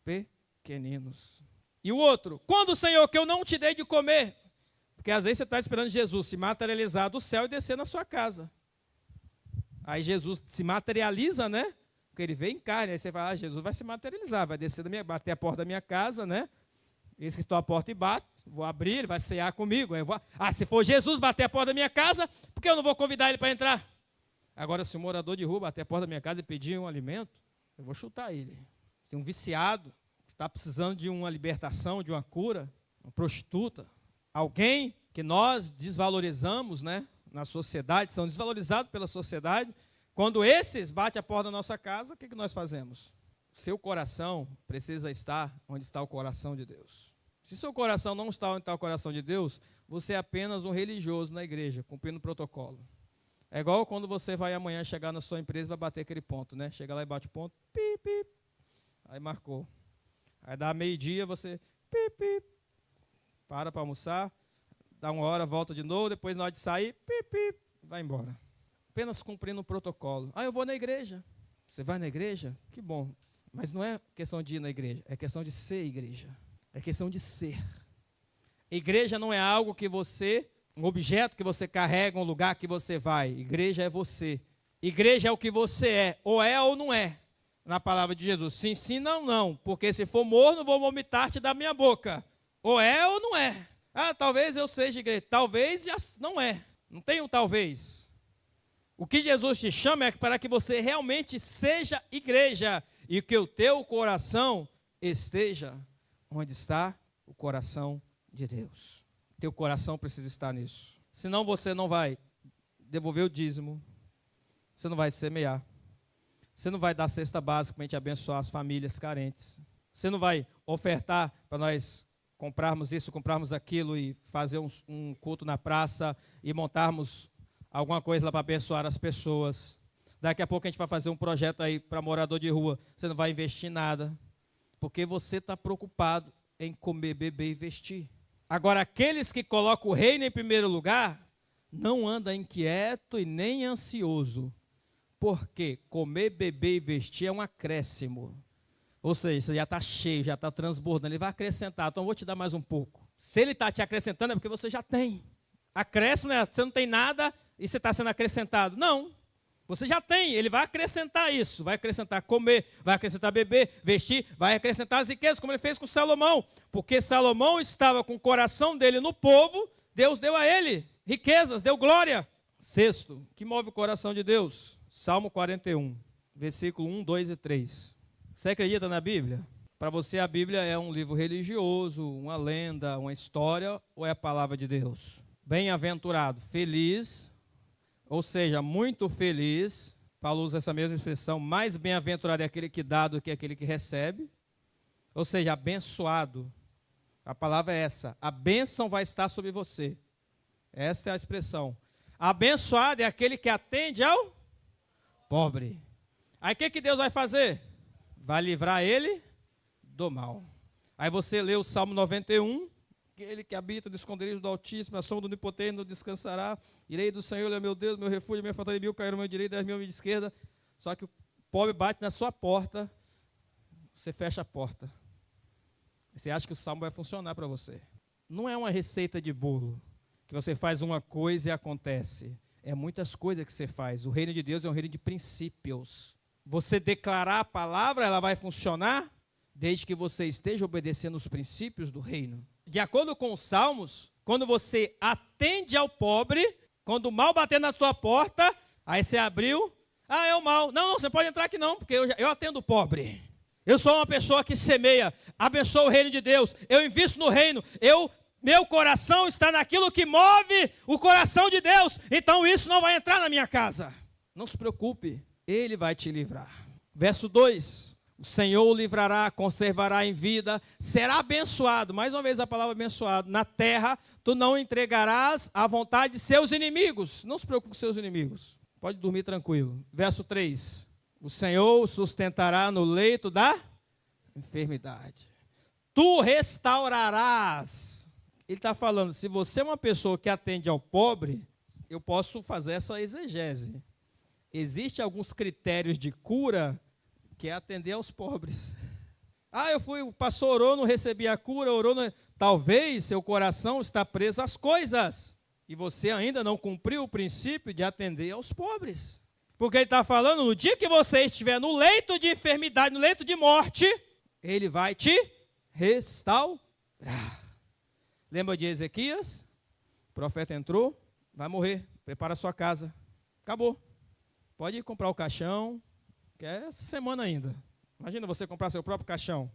pequeninos. E o outro? Quando, Senhor, que eu não te dei de comer? Porque às vezes você está esperando Jesus se materializar do céu e descer na sua casa. Aí Jesus se materializa, né? Porque ele vem em carne. Aí você fala, Jesus vai se materializar, vai descer bater a porta da minha casa, né? Eis que estou à porta e bato, vou abrir, ele vai cear comigo. Aí eu vou, se for Jesus bater a porta da minha casa, por que eu não vou convidar ele para entrar? Agora, se um morador de rua bater a porta da minha casa e pedir um alimento, eu vou chutar ele. Se um viciado que está precisando de uma libertação, de uma cura, uma prostituta, alguém que nós desvalorizamos, né, na sociedade, são desvalorizados pela sociedade, quando esses batem a porta da nossa casa, o que nós fazemos? Seu coração precisa estar onde está o coração de Deus. Se seu coração não está onde está o coração de Deus, você é apenas um religioso na igreja, cumprindo o protocolo. É igual quando você vai amanhã chegar na sua empresa e vai bater aquele ponto, né? Chega lá e bate o ponto, pip, pip, aí marcou. Aí dá meio-dia, você pip, pip, para almoçar, dá uma hora, volta de novo, depois na hora de sair, pip, pip, vai embora. Apenas cumprindo o protocolo. Eu vou na igreja. Você vai na igreja? Que bom. Mas não é questão de ir na igreja, é questão de ser igreja. É questão de ser. Igreja não é algo que você, um objeto que você carrega, um lugar que você vai. Igreja é você. Igreja é o que você é ou não é. Na palavra de Jesus, sim, sim, não, não. Porque se for morno, vou vomitar-te da minha boca. Ou é ou não é. Talvez eu seja igreja. Talvez já não é. Não tem um talvez. O que Jesus te chama é para que você realmente seja igreja. E que o teu coração esteja onde está o coração de Deus. Teu coração precisa estar nisso. Senão você não vai devolver o dízimo. Você não vai semear. Você não vai dar cesta básica para a gente abençoar as famílias carentes. Você não vai ofertar para nós comprarmos isso, comprarmos aquilo e fazer um culto na praça e montarmos alguma coisa lá para abençoar as pessoas. Daqui a pouco a gente vai fazer um projeto aí para morador de rua. Você não vai investir nada, porque você está preocupado em comer, beber e vestir. Agora, aqueles que colocam o reino em primeiro lugar, não andam inquieto e nem ansioso, porque comer, beber e vestir é um acréscimo. Ou seja, você já está cheio, já está transbordando, ele vai acrescentar, então eu vou te dar mais um pouco. Se ele está te acrescentando é porque você já tem. Acréscimo é, você não tem nada e você está sendo acrescentado. Não. Você já tem, ele vai acrescentar isso, vai acrescentar comer, vai acrescentar beber, vestir, vai acrescentar as riquezas, como ele fez com Salomão. Porque Salomão estava com o coração dele no povo, Deus deu a ele riquezas, deu glória. Sexto, que move o coração de Deus? Salmo 41, versículo 1, 2 e 3. Você acredita na Bíblia? Para você a Bíblia é um livro religioso, uma lenda, uma história, ou é a palavra de Deus? Bem-aventurado, feliz... Ou seja, muito feliz, Paulo usa essa mesma expressão, mais bem-aventurado é aquele que dá do que aquele que recebe. Ou seja, abençoado. A palavra é essa, a bênção vai estar sobre você. Essa é a expressão. Abençoado é aquele que atende ao pobre. Aí o que Deus vai fazer? Vai livrar ele do mal. Aí você lê o Salmo 91, aquele que habita no esconderijo do Altíssimo, a sombra do Onipotente não descansará. Irei do Senhor, ele é meu Deus, meu refúgio, minha fortaleza, 1000 cairão ao meu direito, 10.000 à minha esquerda. Só que o pobre bate na sua porta, você fecha a porta. Você acha que o salmo vai funcionar para você. Não é uma receita de bolo, que você faz uma coisa e acontece. É muitas coisas que você faz. O reino de Deus é um reino de princípios. Você declarar a palavra, ela vai funcionar, desde que você esteja obedecendo os princípios do reino. De acordo com os salmos, quando você atende ao pobre, quando o mal bater na sua porta, aí você abriu, é o mal. Não, você pode entrar aqui não, porque eu atendo o pobre. Eu sou uma pessoa que semeia, abençoa o reino de Deus, eu invisto no reino, eu Meu coração está naquilo que move o coração de Deus. Então isso não vai entrar na minha casa. Não se preocupe, Ele vai te livrar. Verso 2. O Senhor o livrará, conservará em vida, será abençoado. Mais uma vez a palavra abençoado. Na terra, tu não entregarás à vontade de seus inimigos. Não se preocupe com seus inimigos. Pode dormir tranquilo. Verso 3. O Senhor o sustentará no leito da enfermidade. Tu restaurarás. Ele está falando, se você é uma pessoa que atende ao pobre, eu posso fazer essa exegese. Existem alguns critérios de cura que é atender aos pobres. O pastor orou, não recebi a cura, orou, não... Talvez seu coração está preso às coisas e você ainda não cumpriu o princípio de atender aos pobres. Porque ele está falando, no dia que você estiver no leito de enfermidade, no leito de morte, ele vai te restaurar. Lembra de Ezequias? O profeta entrou, vai morrer, prepara a sua casa. Acabou. Pode ir comprar o caixão, que é essa semana ainda. Imagina você comprar seu próprio caixão.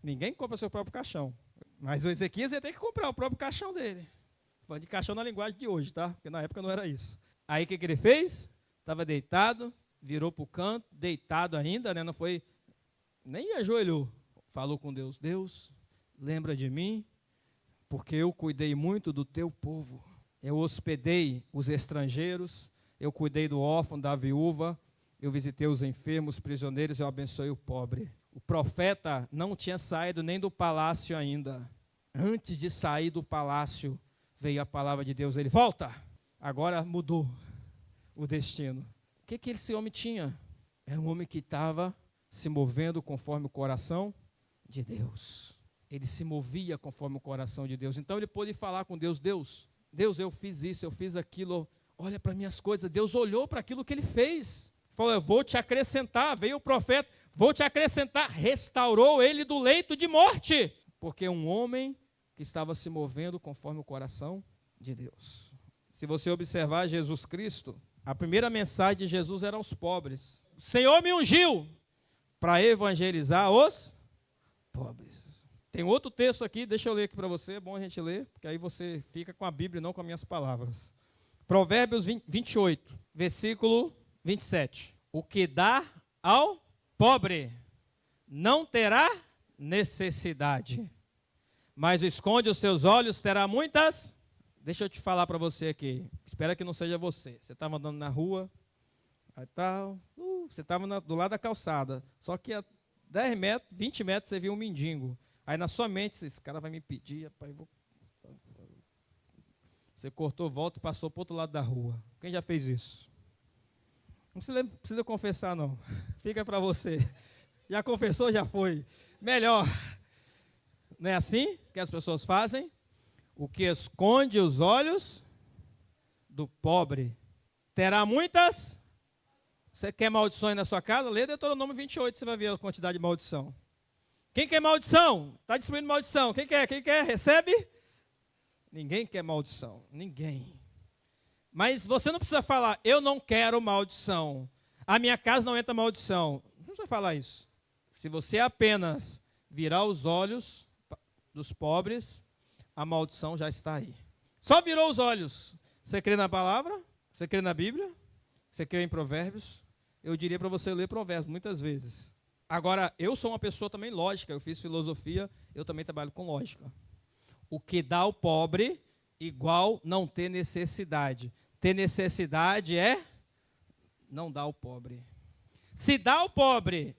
Ninguém compra seu próprio caixão. Mas o Ezequias ia ter que comprar o próprio caixão dele. Falando de caixão na linguagem de hoje, tá? Porque na época não era isso. Aí o que ele fez? Estava deitado, virou para o canto, deitado ainda, né? Não foi, nem ajoelhou. Falou com Deus, Deus, lembra de mim, porque eu cuidei muito do teu povo. Eu hospedei os estrangeiros, eu cuidei do órfão, da viúva, eu visitei os enfermos, os prisioneiros, eu abençoei o pobre. O profeta não tinha saído nem do palácio ainda. Antes de sair do palácio, veio a palavra de Deus. Ele, volta! Agora mudou o destino. O que esse homem tinha? Era um homem que estava se movendo conforme o coração de Deus. Ele se movia conforme o coração de Deus. Então ele pôde falar com Deus, Deus, eu fiz isso, eu fiz aquilo, olha para minhas coisas. Deus olhou para aquilo que ele fez. Falou, eu vou te acrescentar. Veio o profeta, vou te acrescentar. Restaurou ele do leito de morte. Porque um homem que estava se movendo conforme o coração de Deus. Se você observar Jesus Cristo, a primeira mensagem de Jesus era aos pobres. O Senhor me ungiu para evangelizar os pobres. Tem outro texto aqui, deixa eu ler aqui para você, é bom a gente ler, porque aí você fica com a Bíblia e não com as minhas palavras. Provérbios 28, versículo 27. O que dá ao pobre não terá necessidade, mas esconde os seus olhos terá muitas. Deixa eu te falar para você aqui, espera que não seja você. Você estava andando na rua, aí tal, você estava do lado da calçada, só que a 10 metros, 20 metros você viu um mendigo. Aí na sua mente, esse cara vai me pedir, rapaz, você cortou, volta e passou para o outro lado da rua. Quem já fez isso? Não precisa confessar, não. Fica para você. Já confessou, já foi. Melhor. Não é assim que as pessoas fazem? O que esconde os olhos do pobre terá muitas. Você quer maldições na sua casa? Lê Deuteronômio 28, você vai ver a quantidade de maldição. Quem quer maldição? Está distribuindo maldição. Quem quer? Quem quer? Recebe? Ninguém quer maldição. Ninguém. Mas você não precisa falar, eu não quero maldição. A minha casa não entra maldição. Não precisa falar isso. Se você apenas virar os olhos dos pobres, a maldição já está aí. Só virou os olhos. Você crê na palavra? Você crê na Bíblia? Você crê em Provérbios? Eu diria para você ler Provérbios muitas vezes. Agora, eu sou uma pessoa também lógica. Eu fiz filosofia, eu também trabalho com lógica. O que dá ao pobre, igual não ter necessidade. Ter necessidade é não dar ao pobre. Se dá ao pobre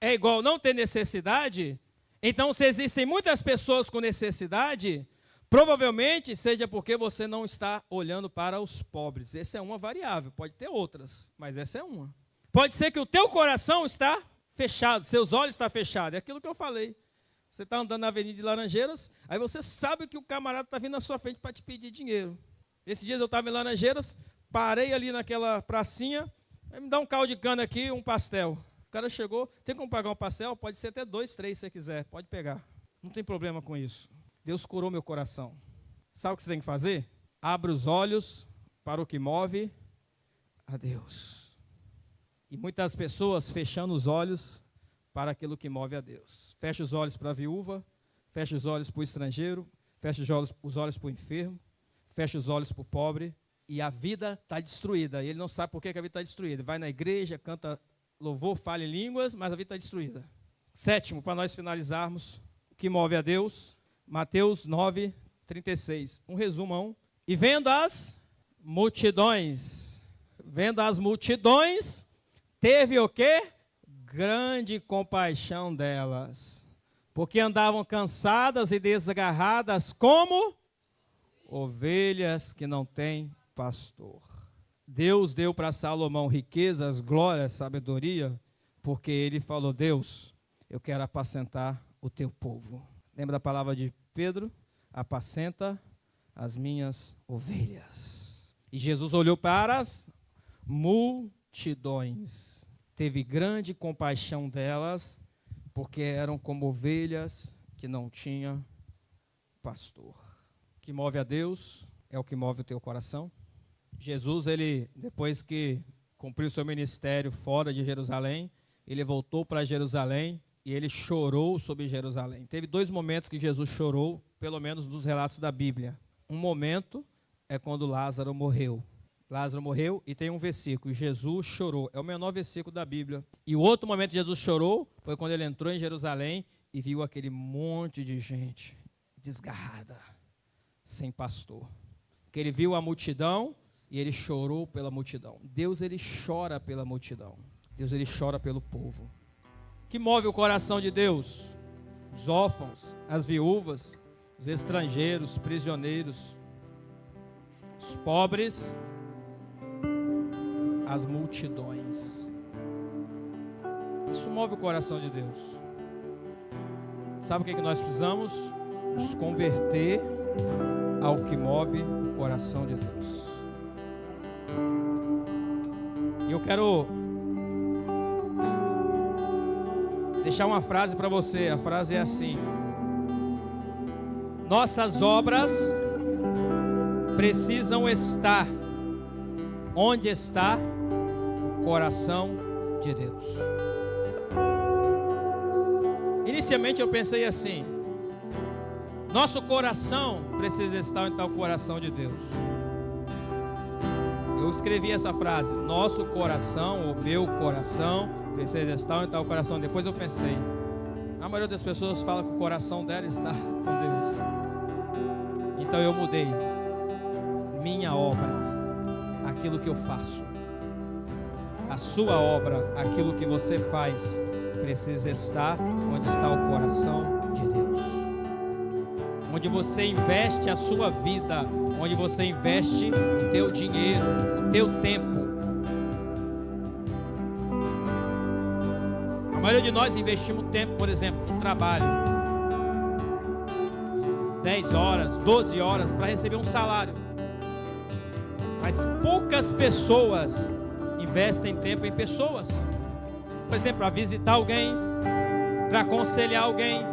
é igual não ter necessidade, então se existem muitas pessoas com necessidade, provavelmente seja porque você não está olhando para os pobres. Essa é uma variável, pode ter outras, mas essa é uma. Pode ser que o teu coração está fechado, seus olhos estão fechados, é aquilo que eu falei. Você está andando na Avenida de Laranjeiras, aí você sabe que o camarada está vindo na sua frente para te pedir dinheiro. Esses dias eu estava em Laranjeiras, parei ali naquela pracinha, me dá um caldo de cana aqui, um pastel. O cara chegou, tem como pagar um pastel? Pode ser até 2, 3 se você quiser, pode pegar. Não tem problema com isso. Deus curou meu coração. Sabe o que você tem que fazer? Abre os olhos para o que move a Deus. E muitas pessoas fechando os olhos para aquilo que move a Deus. Fecha os olhos para a viúva, fecha os olhos para o estrangeiro, fecha os olhos para o enfermo, fecha os olhos para o pobre, e a vida está destruída. E ele não sabe por que a vida está destruída. Vai na igreja, canta louvor, fala em línguas, mas a vida está destruída. Sétimo, para nós finalizarmos, o que move a Deus, Mateus 9, 36. Um resumão. E vendo as multidões, teve o quê? Grande compaixão delas, porque andavam cansadas e desgarradas como ovelhas que não têm pastor. Deus deu para Salomão riquezas, glórias, sabedoria, porque ele falou: Deus, eu quero apacentar o teu povo. Lembra da palavra de Pedro? Apacenta as minhas ovelhas. E Jesus olhou para as multidões. Teve grande compaixão delas, porque eram como ovelhas que não tinham pastor. O que move a Deus é o que move o teu coração. Jesus, ele, depois que cumpriu seu ministério fora de Jerusalém, ele voltou para Jerusalém e ele chorou sobre Jerusalém. Teve 2 momentos que Jesus chorou, pelo menos dos relatos da Bíblia. Um momento é quando Lázaro morreu. Lázaro morreu e tem um versículo: Jesus chorou. É o menor versículo da Bíblia. E o outro momento que Jesus chorou foi quando ele entrou em Jerusalém e viu aquele monte de gente desgarrada, sem pastor. Porque ele viu a multidão e ele chorou pela multidão. Deus, ele chora pela multidão. Deus, ele chora pelo povo. O que move o coração de Deus? Os órfãos, as viúvas, os estrangeiros, os prisioneiros, os pobres, as multidões. Isso move o coração de Deus. Sabe o que nós precisamos? Nos converter ao que move o coração de Deus. E eu quero deixar uma frase para você. A frase é assim: nossas obras precisam estar onde está o coração de Deus. Inicialmente eu pensei assim: nosso coração precisa estar onde está o coração de Deus. Eu escrevi essa frase: nosso coração, o meu coração, precisa estar onde está o coração. Depois eu pensei: a maioria das pessoas fala que o coração dela está com Deus. Então eu mudei. Minha obra, aquilo que eu faço, a sua obra, aquilo que você faz, precisa estar onde está o coração de Deus. Onde você investe a sua vida, onde você investe o teu dinheiro, o teu tempo. A maioria de nós investimos tempo, por exemplo, no trabalho. 10 horas, 12 horas para receber um salário. Mas poucas pessoas investem tempo em pessoas. Por exemplo, para visitar alguém, para aconselhar alguém,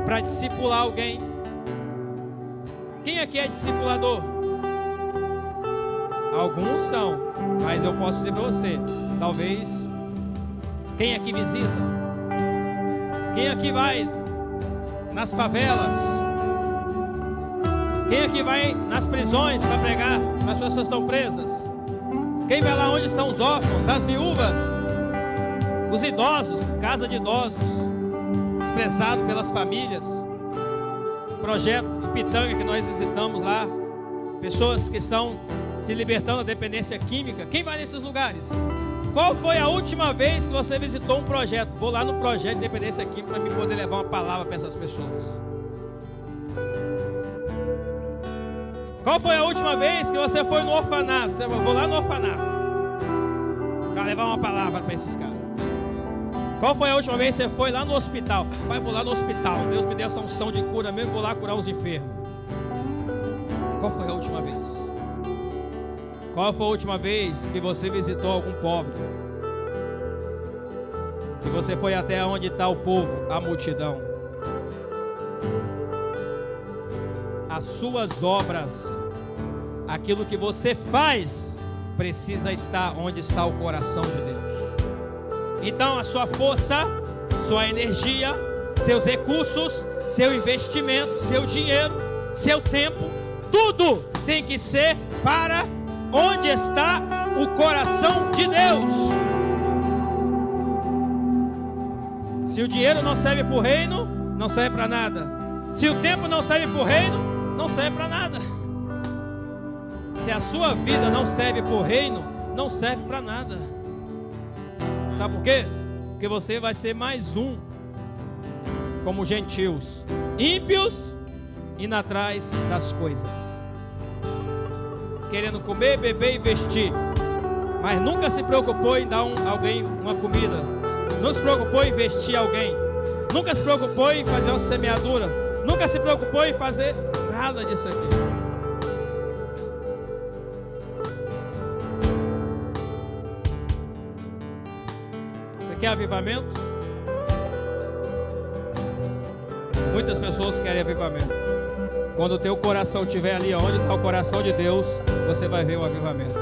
para discipular alguém. Quem aqui é discipulador? Alguns são, mas eu posso dizer para você, talvez, quem aqui visita? Quem aqui vai nas favelas? Quem aqui vai nas prisões para pregar para as pessoas que estão presas? Quem vai lá onde estão os órfãos, as viúvas, os idosos, casa de idosos, desprezado pelas famílias? Projeto Pitanga que nós visitamos lá, pessoas que estão se libertando da dependência química. Quem vai nesses lugares? Qual foi a última vez que você visitou um projeto? Vou lá no projeto de dependência química para me poder levar uma palavra para essas pessoas. Qual foi a última vez que você foi no orfanato? Você falou: vou lá no orfanato para levar uma palavra para esses caras. Qual foi a última vez que você foi lá no hospital? Pai, vou lá no hospital. Deus me deu essa unção de cura mesmo, vou lá curar uns enfermos. Qual foi a última vez? Qual foi a última vez que você visitou algum pobre? Que você foi até onde está o povo, a multidão? As suas obras, aquilo que você faz, precisa estar onde está o coração de Deus. Então a sua força, sua energia, seus recursos, seu investimento, seu dinheiro, seu tempo, tudo tem que ser para onde está o coração de Deus. Se o dinheiro não serve para o reino, não serve para nada. Se o tempo não serve para o reino, não serve para nada. Se a sua vida não serve para o reino, não serve para nada. Sabe por quê? Porque você vai ser mais um, como gentios, ímpios, indo atrás das coisas, querendo comer, beber e vestir, mas nunca se preocupou em dar alguém uma comida, não se preocupou em vestir alguém, nunca se preocupou em fazer uma semeadura, nunca se preocupou em fazer nada disso aqui. Você quer avivamento? Muitas pessoas querem avivamento. Quando o teu coração estiver ali onde está o coração de Deus, você vai ver o avivamento.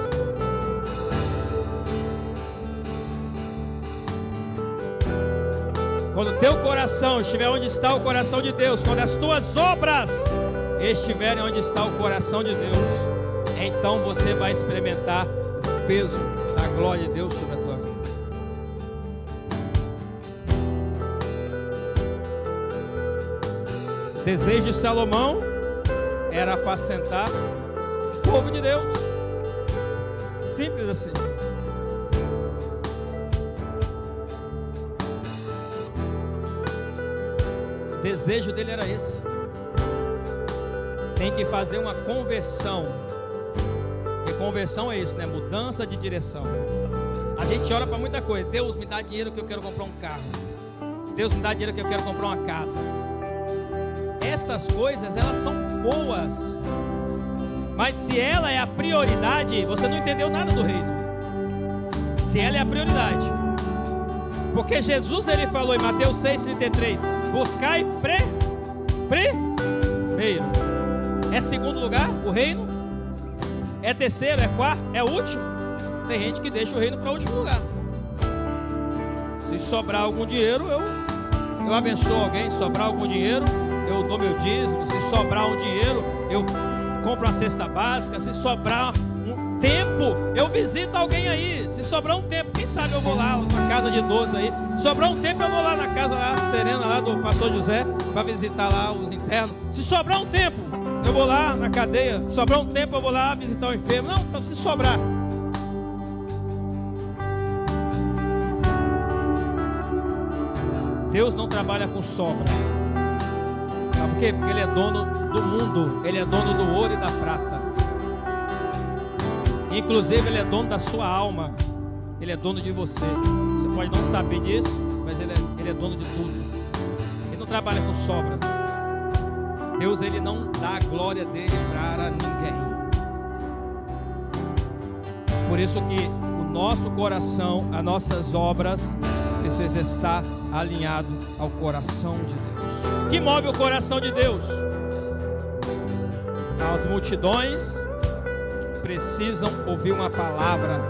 Quando o teu coração estiver onde está o coração de Deus, quando as tuas obras estiverem onde está o coração de Deus, então você vai experimentar o peso da glória de Deus sobre a tua vida. O desejo de Salomão era apacentar o povo de Deus. Simples assim. O desejo dele era esse. Tem que fazer uma conversão. Porque conversão é isso, né? Mudança de direção. A gente ora para muita coisa. Deus, me dá dinheiro que eu quero comprar um carro. Deus, me dá dinheiro que eu quero comprar uma casa. Estas coisas, elas são boas, mas se ela é a prioridade, você não entendeu nada do reino. Se ela é a prioridade, porque Jesus, ele falou em Mateus 6,33, buscai primeiro. É segundo lugar o reino? É terceiro? É quarto? É último? Tem gente que deixa o reino para o último lugar. Se sobrar algum dinheiro, eu abençoo alguém. Se sobrar algum dinheiro, eu dou meu dízimo. Se sobrar um dinheiro, eu compro uma cesta básica. Se sobrar um tempo, eu visito alguém aí. Se sobrar um tempo, quem sabe eu vou lá numa casa de idoso aí. Se sobrar um tempo, eu vou lá na casa lá, serena lá do pastor José, para visitar lá os internos. Se sobrar um tempo, eu vou lá na cadeia. Se sobrar um tempo, eu vou lá visitar o enfermo. Não, então se sobrar. Deus não trabalha com sobra. Sabe por quê? Porque Ele é dono do mundo. Ele é dono do ouro e da prata. Inclusive Ele é dono da sua alma. Ele é dono de você. Você pode não saber disso, mas Ele é dono de tudo. Ele não trabalha com sobra. Deus, Ele não dá a glória dele para ninguém. Por isso que o nosso coração, as nossas obras precisa estar alinhado ao coração de Deus. O que move o coração de Deus? As multidões precisam ouvir uma palavra.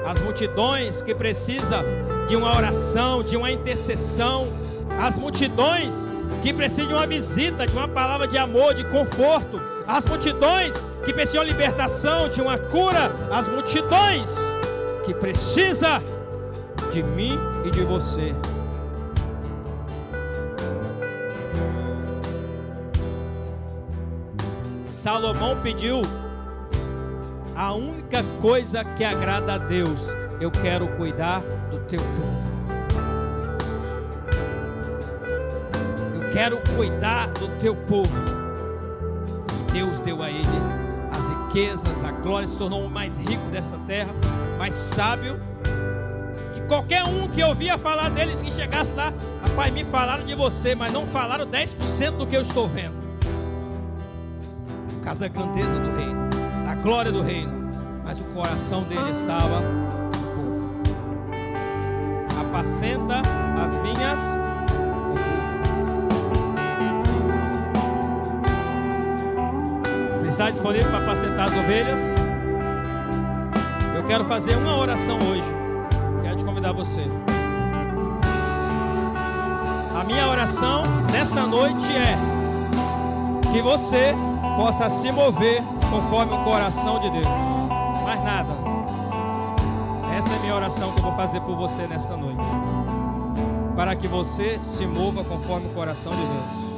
As multidões que precisam de uma oração, de uma intercessão. As multidões que precisam de uma visita, de uma palavra de amor, de conforto. As multidões que precisam de libertação, de uma cura. As multidões que precisam de mim e de você. Salomão pediu a única coisa que agrada a Deus: eu quero cuidar do teu povo. Eu quero cuidar do teu povo. Deus deu a ele as riquezas, a glória, se tornou o mais rico desta terra, mais sábio. Qualquer um que ouvia falar deles, que chegasse lá, rapaz, me falaram de você, mas não falaram 10% do que eu estou vendo. Por causa da grandeza do reino, da glória do reino. Mas o coração dele estava no povo. Apacenta as minhas ovelhas. Você está disponível para apacentar as ovelhas? Eu quero fazer uma oração hoje. Quero te convidar você. A minha oração nesta noite é que você possa se mover conforme o coração de Deus. Mais nada. Essa é a minha oração que eu vou fazer por você nesta noite. Para que você se mova conforme o coração de Deus.